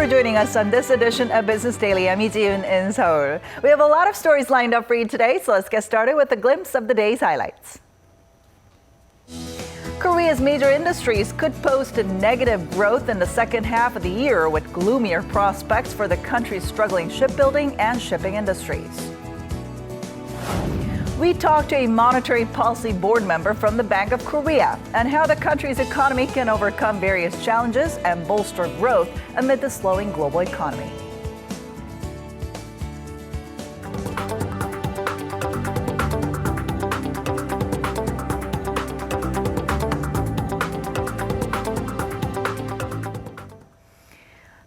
for joining us on this edition of Business Daily. I'm Ijun in Seoul. We have a lot of stories lined up for you today, so let's get started with a glimpse of the day's highlights. Korea's major industries could post a negative growth in the second half of the year with gloomier prospects for the country's struggling shipbuilding and shipping industries. We talked to a monetary policy board member from the Bank of Korea and how the country's economy can overcome various challenges and bolster growth amid the slowing global economy.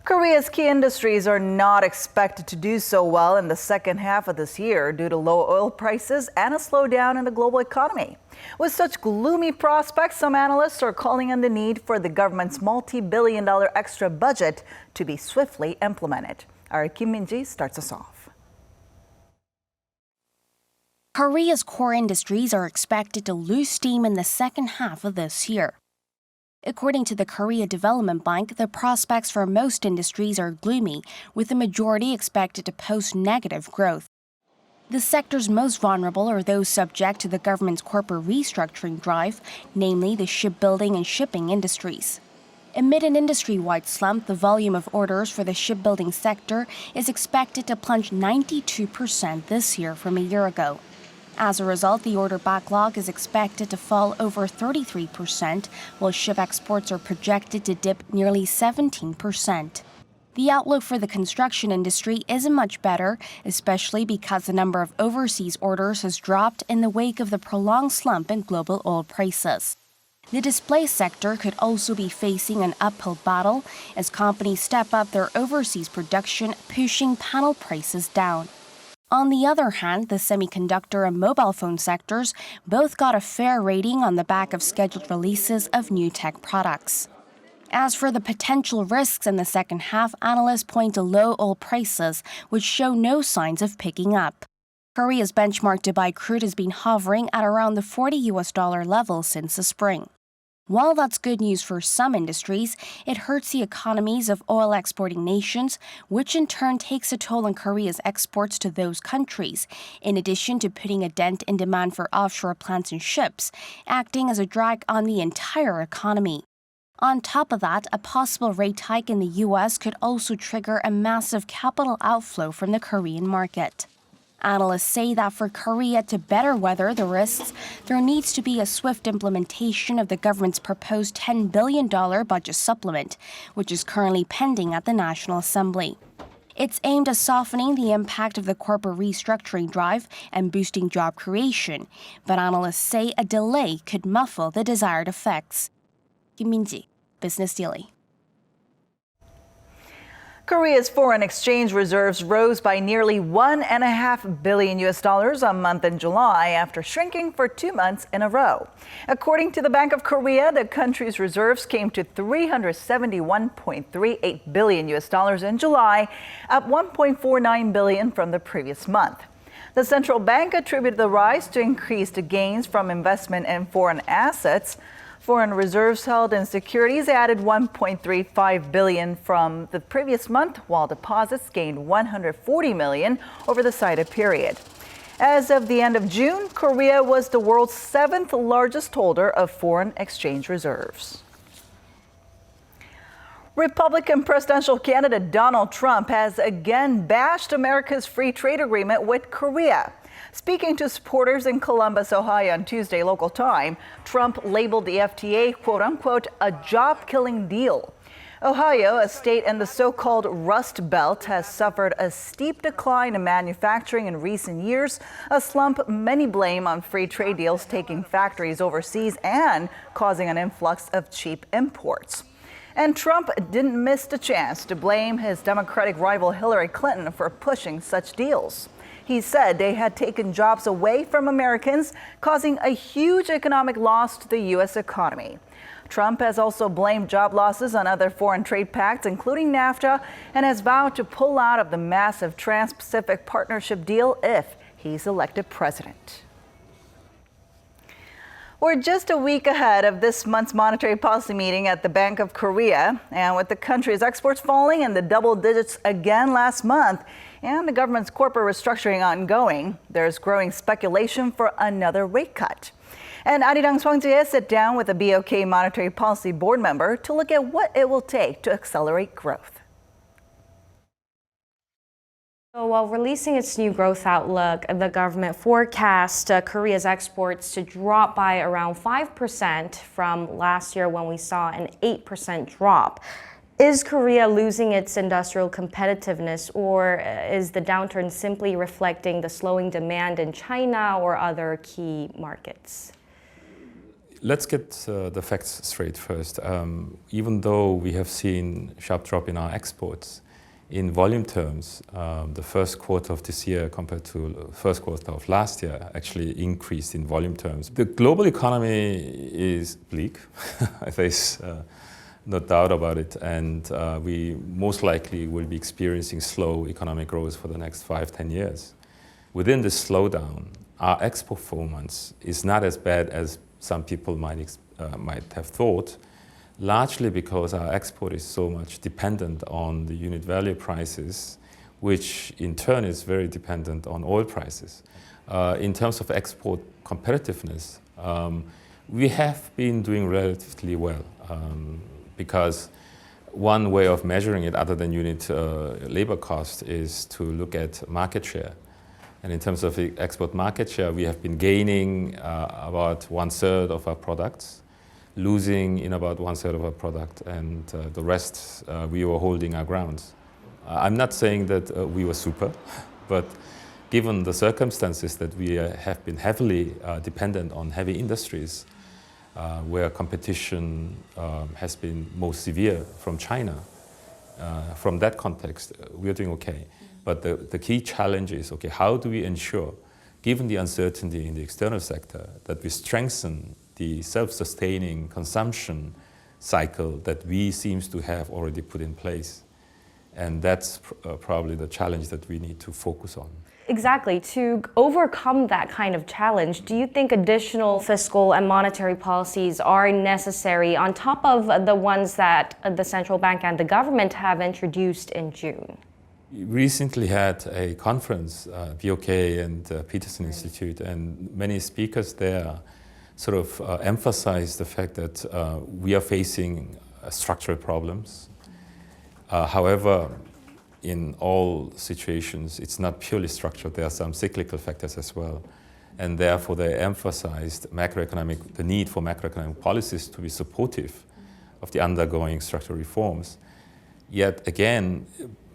Korea's key industries are not expected to do so well in the second half of this year due to low oil prices and a slowdown in the global economy. With such gloomy prospects, some analysts are calling on the need for the government's multi-billion-dollar extra budget to be swiftly implemented. Our Kim Min-ji starts us off. Korea's core industries are expected to lose steam in the second half of this year. According to the Korea Development Bank, the prospects for most industries are gloomy, with the majority expected to post negative growth. The sectors most vulnerable are those subject to the government's corporate restructuring drive, namely the shipbuilding and shipping industries. Amid an industry-wide slump, the volume of orders for the shipbuilding sector is expected to plunge 92% this year from a year ago. As a result, the order backlog is expected to fall over 33%, while ship exports are projected to dip nearly 17%. The outlook for the construction industry isn't much better, especially because the number of overseas orders has dropped in the wake of the prolonged slump in global oil prices. The display sector could also be facing an uphill battle as companies step up their overseas production, pushing panel prices down. On the other hand, the semiconductor and mobile phone sectors both got a fair rating on the back of scheduled releases of new tech products. As for the potential risks in the second half, analysts point to low oil prices, which show no signs of picking up. Korea's benchmark Dubai crude has been hovering at around the $40 level since the spring. While that's good news for some industries, it hurts the economies of oil-exporting nations, which in turn takes a toll on Korea's exports to those countries, in addition to putting a dent in demand for offshore plants and ships, acting as a drag on the entire economy. On top of that, a possible rate hike in the U.S. could also trigger a massive capital outflow from the Korean market. Analysts say that for Korea to better weather the risks, there needs to be a swift implementation of the government's proposed $10 billion budget supplement, which is currently pending at the National Assembly. It's aimed at softening the impact of the corporate restructuring drive and boosting job creation, but analysts say a delay could muffle the desired effects. Kim Min-ji, Business Daily. Korea's foreign exchange reserves rose by nearly $1.5 billion a month in July after shrinking for 2 months in a row. According to the Bank of Korea, the country's reserves came to $371.38 billion in July, up $1.49 billion from the previous month. The central bank attributed the rise to increased gains from investment in foreign assets. Foreign reserves held in securities added $1.35 billion from the previous month, while deposits gained $140 million over the cited period. As of the end of June, Korea was the world's 7th largest holder of foreign exchange reserves. Republican presidential candidate Donald Trump has again bashed America's free trade agreement with Korea. Speaking to supporters in Columbus, Ohio on Tuesday local time, Trump labeled the FTA, quote-unquote, a job-killing deal. Ohio, a state in the so-called Rust Belt, has suffered a steep decline in manufacturing in recent years, a slump many blame on free trade deals taking factories overseas and causing an influx of cheap imports. And Trump didn't miss the chance to blame his Democratic rival Hillary Clinton for pushing such deals. He said they had taken jobs away from Americans, causing a huge economic loss to the U.S. economy. Trump has also blamed job losses on other foreign trade pacts, including NAFTA, and has vowed to pull out of the massive Trans-Pacific Partnership deal if he's elected president. We're just a week ahead of this month's monetary policy meeting at the Bank of Korea. And with the country's exports falling in the double digits again last month and the government's corporate restructuring ongoing, there's growing speculation for another rate cut. And Arirang sit down with a BOK Monetary Policy Board member to look at what it will take to accelerate growth. So while releasing its new growth outlook, the government forecast Korea's exports to drop by around 5% from last year when we saw an 8% drop. Is Korea losing its industrial competitiveness, or is the downturn simply reflecting the slowing demand in China or other key markets? Let's get the facts straight first. Even though we have seen a sharp drop in our exports, in volume terms, the first quarter of this year compared to the first quarter of last year actually increased in volume terms. The global economy is bleak, there's no doubt about it, and we most likely will be experiencing slow economic growth for the next 5-10 years. Within this slowdown, our export performance is not as bad as some people might have thought, largely because our export is so much dependent on the unit value prices, which in turn is very dependent on oil prices. In terms of export competitiveness, we have been doing relatively well because one way of measuring it other than unit labor cost is to look at market share. And in terms of the export market share, we have been gaining about 1/3 of our products, losing in about 1/3 of our product, and the rest we were holding our grounds. I'm not saying that we were super, but given the circumstances that we have been heavily dependent on heavy industries, where competition has been most severe from China, from that context, we are doing okay. But the key challenge is, okay, how do we ensure, given the uncertainty in the external sector, that we strengthen the self-sustaining consumption cycle that we seems to have already put in place? And that's probably the challenge that we need to focus on. Exactly. To overcome that kind of challenge, do you think additional fiscal and monetary policies are necessary on top of the ones that the central bank and the government have introduced in June? We recently had a conference, BOK and Peterson Institute, and many speakers there sort of emphasize the fact that we are facing structural problems. However, in all situations, it's not purely structural. There are some cyclical factors as well. And therefore, they emphasized the need for macroeconomic policies to be supportive of the undergoing structural reforms. Yet again,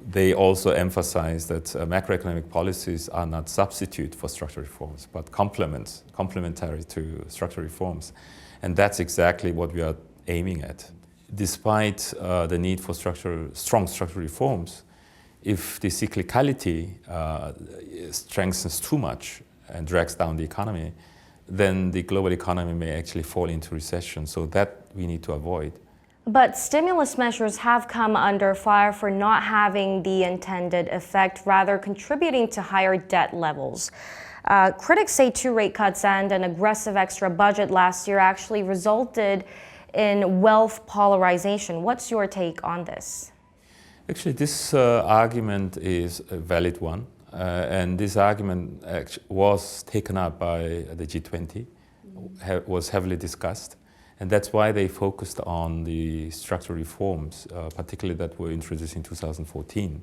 they also emphasize that macroeconomic policies are not substitute for structural reforms, but complementary to structural reforms. And that's exactly what we are aiming at. Despite the need for strong structural reforms, if the cyclicality strengthens too much and drags down the economy, then the global economy may actually fall into recession. So that we need to avoid. But stimulus measures have come under fire for not having the intended effect, rather contributing to higher debt levels. Critics say 2 rate cuts and an aggressive extra budget last year actually resulted in wealth polarization. What's your take on this? Actually, this argument is a valid one. And this argument was taken up by the G20, was heavily discussed. And that's why they focused on the structural reforms, particularly that were introduced in 2014.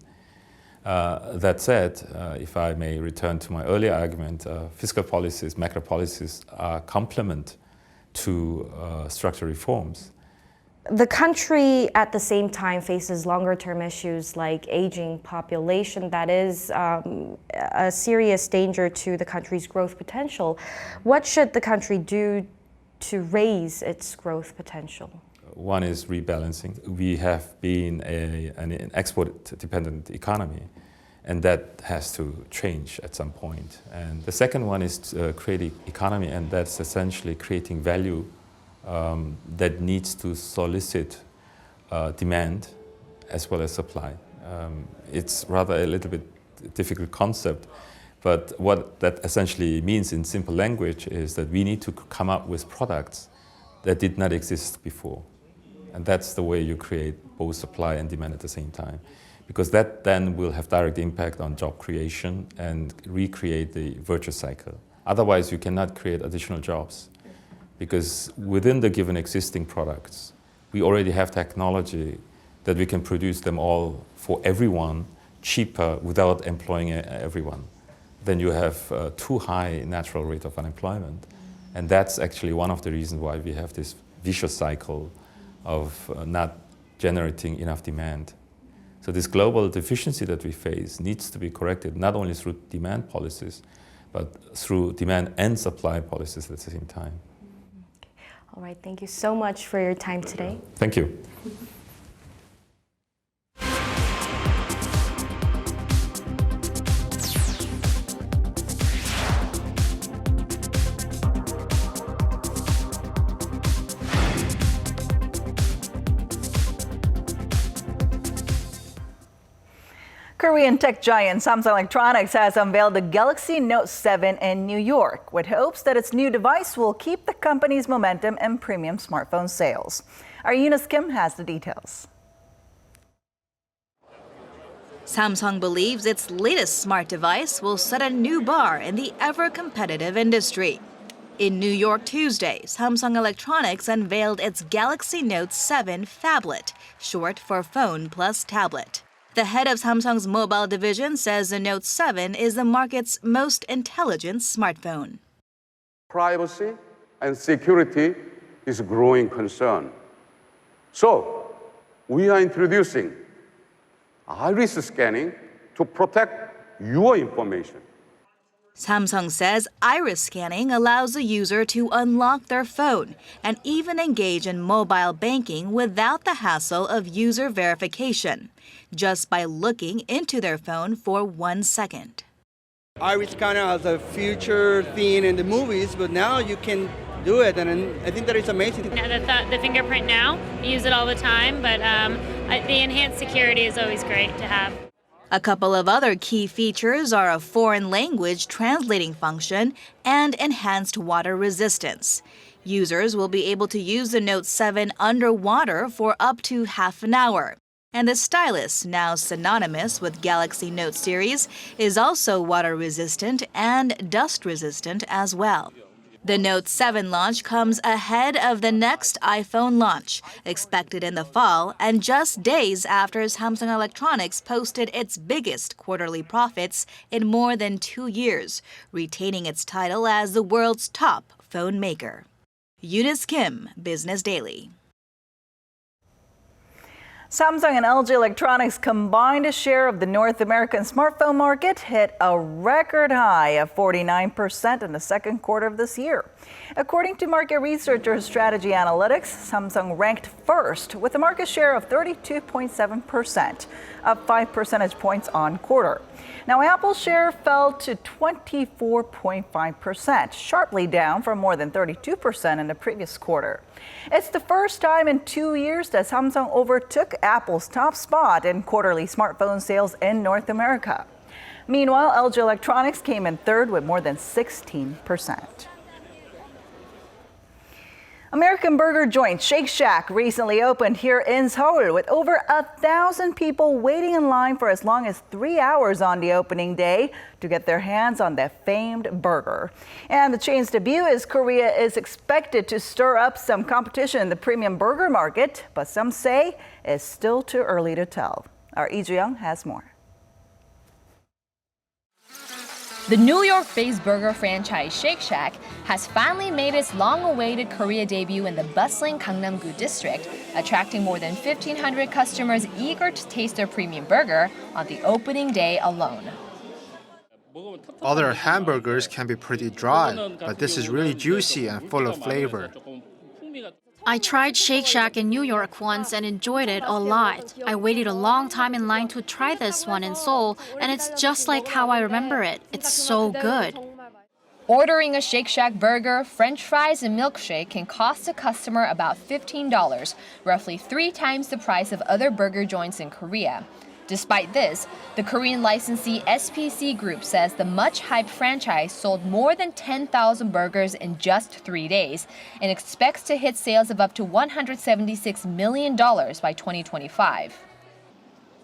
That said, if I may return to my earlier argument, fiscal policies, macro policies are complement to structural reforms. The country at the same time faces longer-term issues like aging population that is a serious danger to the country's growth potential. What should the country do to raise its growth potential? One is rebalancing. We have been an export-dependent economy, and that has to change at some point. And the second one is to create an economy, and that's essentially creating value that needs to solicit demand as well as supply. It's rather a little bit difficult concept, But what that essentially means in simple language is that we need to come up with products that did not exist before. And that's the way you create both supply and demand at the same time. Because that then will have direct impact on job creation and recreate the virtuous cycle. Otherwise, you cannot create additional jobs. Because within the given existing products, we already have technology that we can produce them all for everyone cheaper without employing everyone. Then you have too high natural rate of unemployment. And that's actually one of the reasons why we have this vicious cycle of not generating enough demand. So this global deficiency that we face needs to be corrected not only through demand policies, but through demand and supply policies at the same time. All right, thank you so much for your time today. Thank you. Korean tech giant Samsung Electronics has unveiled the Galaxy Note 7 in New York with hopes that its new device will keep the company's momentum in premium smartphone sales. Our Eunice Kim has the details. Samsung believes its latest smart device will set a new bar in the ever-competitive industry. In New York Tuesday, Samsung Electronics unveiled its Galaxy Note 7 phablet, short for phone plus tablet. The head of Samsung's mobile division says the Note 7 is the market's most intelligent smartphone. Privacy and security is a growing concern. So, we are introducing iris scanning to protect your information. Samsung says iris scanning allows the user to unlock their phone and even engage in mobile banking without the hassle of user verification, just by looking into their phone for 1 second. Iris scanner as a future thing in the movies, but now you can do it, and I think that is amazing. The fingerprint now, I use it all the time, but the enhanced security is always great to have. A couple of other key features are a foreign language translating function and enhanced water resistance. Users will be able to use the Note 7 underwater for up to half an hour. And the stylus, now synonymous with Galaxy Note series, is also water resistant and dust resistant as well. The Note 7 launch comes ahead of the next iPhone launch, expected in the fall, and just days after Samsung Electronics posted its biggest quarterly profits in more than 2 years, retaining its title as the world's top phone maker. Eunice Kim, Business Daily. Samsung and LG Electronics combined share of the North American smartphone market hit a record high of 49% in the second quarter of this year. According to market researcher Strategy Analytics, Samsung ranked first with a market share of 32.7%, up 5 percentage points on quarter. Now, Apple's share fell to 24.5%, sharply down from more than 32% in the previous quarter. It's the first time in 2 years that Samsung overtook Apple's top spot in quarterly smartphone sales in North America. Meanwhile, LG Electronics came in third with more than 16%. American burger joint Shake Shack recently opened here in Seoul with over 1,000 people waiting in line for as long as 3 hours on the opening day to get their hands on that famed burger. And the chain's debut in Korea is expected to stir up some competition in the premium burger market, but some say it's still too early to tell. Our Lee Ju-young has more. The New York-based burger franchise Shake Shack has finally made its long-awaited Korea debut in the bustling Gangnam-gu district, attracting more than 1,500 customers eager to taste their premium burger on the opening day alone. Other hamburgers can be pretty dry, but this is really juicy and full of flavor. I tried Shake Shack in New York once and enjoyed it a lot. I waited a long time in line to try this one in Seoul, and it's just like how I remember it. It's so good. Ordering a Shake Shack burger, French fries, and milkshake can cost a customer about $15, roughly 3 times the price of other burger joints in Korea. Despite this, the Korean licensee SPC Group says the much-hyped franchise sold more than 10,000 burgers in just 3 days and expects to hit sales of up to $176 million by 2025.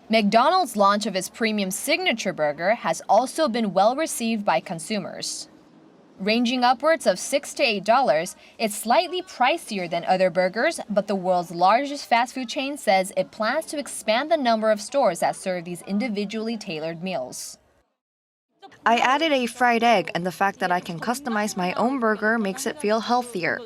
McDonald's launch of its premium signature burger has also been well received by consumers. Ranging upwards of $6 to $8, it's slightly pricier than other burgers, but the world's largest fast food chain says it plans to expand the number of stores that serve these individually tailored meals. I added a fried egg, and the fact that I can customize my own burger makes it feel healthier.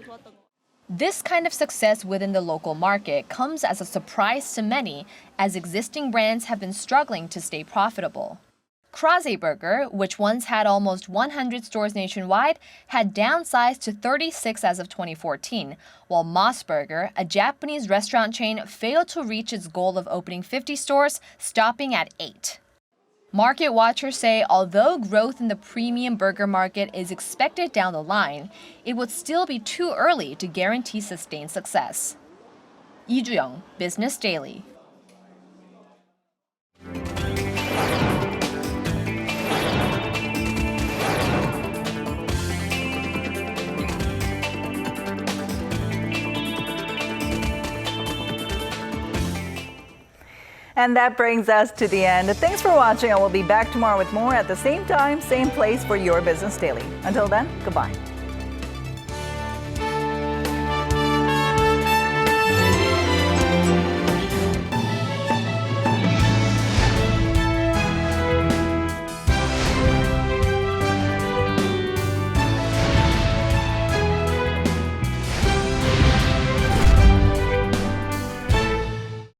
This kind of success within the local market comes as a surprise to many, as existing brands have been struggling to stay profitable. Krase Burger, which once had almost 100 stores nationwide, had downsized to 36 as of 2014, while Moss Burger, a Japanese restaurant chain, failed to reach its goal of opening 50 stores, stopping at 8. Market watchers say although growth in the premium burger market is expected down the line, it would still be too early to guarantee sustained success. Lee Ju-young, Business Daily. And that brings us to the end. Thanks for watching. I will be back tomorrow with more at the same time, same place for your Business Daily. Until then, goodbye.